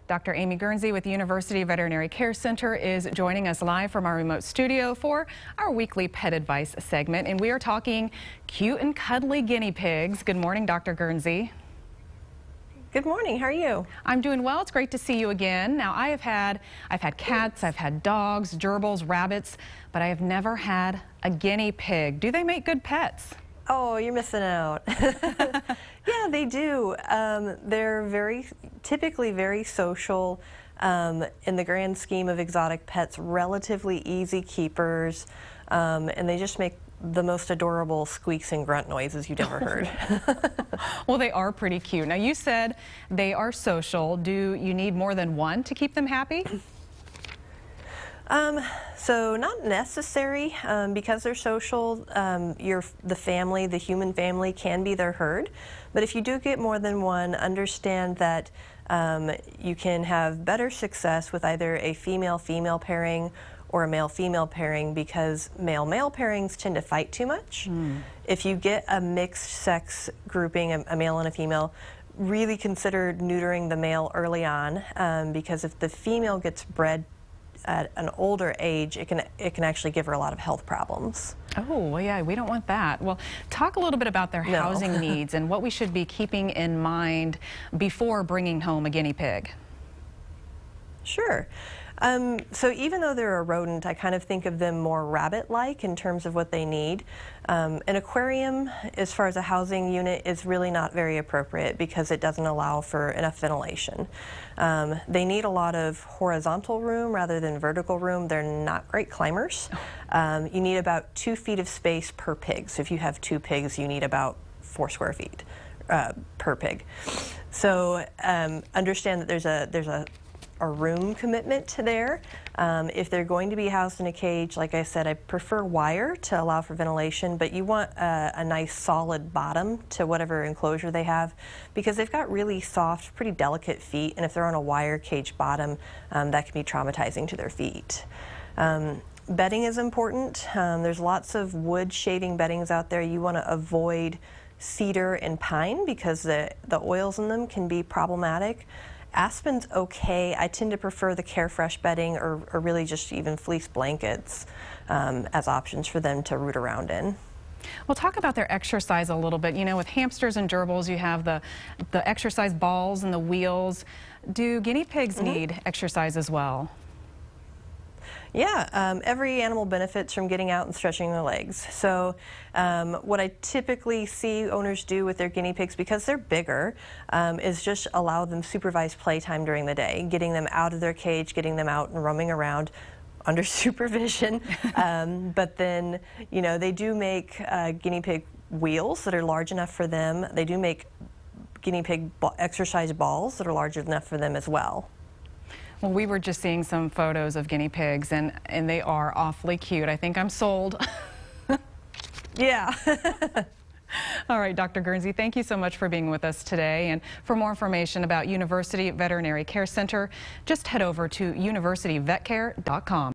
Dr. Amy Guernsey with the University Veterinary Care Center is joining us live from our remote studio for our weekly pet advice segment, and we are talking cute and cuddly guinea pigs. Good morning, Dr. Guernsey. Good morning. How are you? I'm doing well. It's great to see you again. Now, I've had cats, I've had dogs, gerbils, rabbits, but I have never had a guinea pig. Do they make good pets? Oh, you're missing out. Yeah, they do. They're typically very social. In the grand scheme of exotic pets, relatively easy keepers, and they just make the most adorable squeaks and grunt noises you've ever heard. Well, they are pretty cute. Now, you said they are social. Do you need more than one to keep them happy? So not necessary, because they're social. The human family can be their herd, but if you do get more than one, understand that you can have better success with either a female-female pairing or a male-female pairing, because male-male pairings tend to fight too much. If you get a mixed sex grouping, a male and a female, really consider neutering the male early on, because if the female gets bred at an older age, it can actually give her a lot of health problems. Oh, well, yeah, we don't want that. Well, talk a little bit about their housing needs and what we should be keeping in mind before bringing home a guinea pig. Sure. So even though they're a rodent, I kind of think of them more rabbit-like in terms of what they need. An aquarium, as far as a housing unit, is really not very appropriate because it doesn't allow for enough ventilation. They need a lot of horizontal room rather than vertical room. They're not great climbers. You need about 2 feet of space per pig. So if you have 2 pigs, you need about 4 square feet per pig. So understand that there's a room commitment to there. If they're going to be housed in a cage, like I said, I prefer wire to allow for ventilation, but you want a nice solid bottom to whatever enclosure they have, because they've got really soft, pretty delicate feet, and if they're on a wire cage bottom, that can be traumatizing to their feet. Bedding is important. There's lots of wood shaving beddings out there. You want to avoid cedar and pine because the oils in them can be problematic. Aspen's okay. I tend to prefer the Carefresh bedding or really just even fleece blankets as options for them to root around in. Well, talk about their exercise a little bit. You know, with hamsters and gerbils, you have the exercise balls and the wheels. Do guinea pigs need exercise as well? Yeah, every animal benefits from getting out and stretching their legs. So what I typically see owners do with their guinea pigs, because they're bigger, is just allow them supervised playtime during the day, getting them out of their cage, getting them out and roaming around under supervision. But then, you know, they do make guinea pig wheels that are large enough for them. They do make guinea pig exercise balls that are large enough for them as well. Well, we were just seeing some photos of guinea pigs, and they are awfully cute. I think I'm sold. Yeah. All right, Dr. Guernsey, thank you so much for being with us today. And for more information about University Veterinary Care Center, just head over to universityvetcare.com.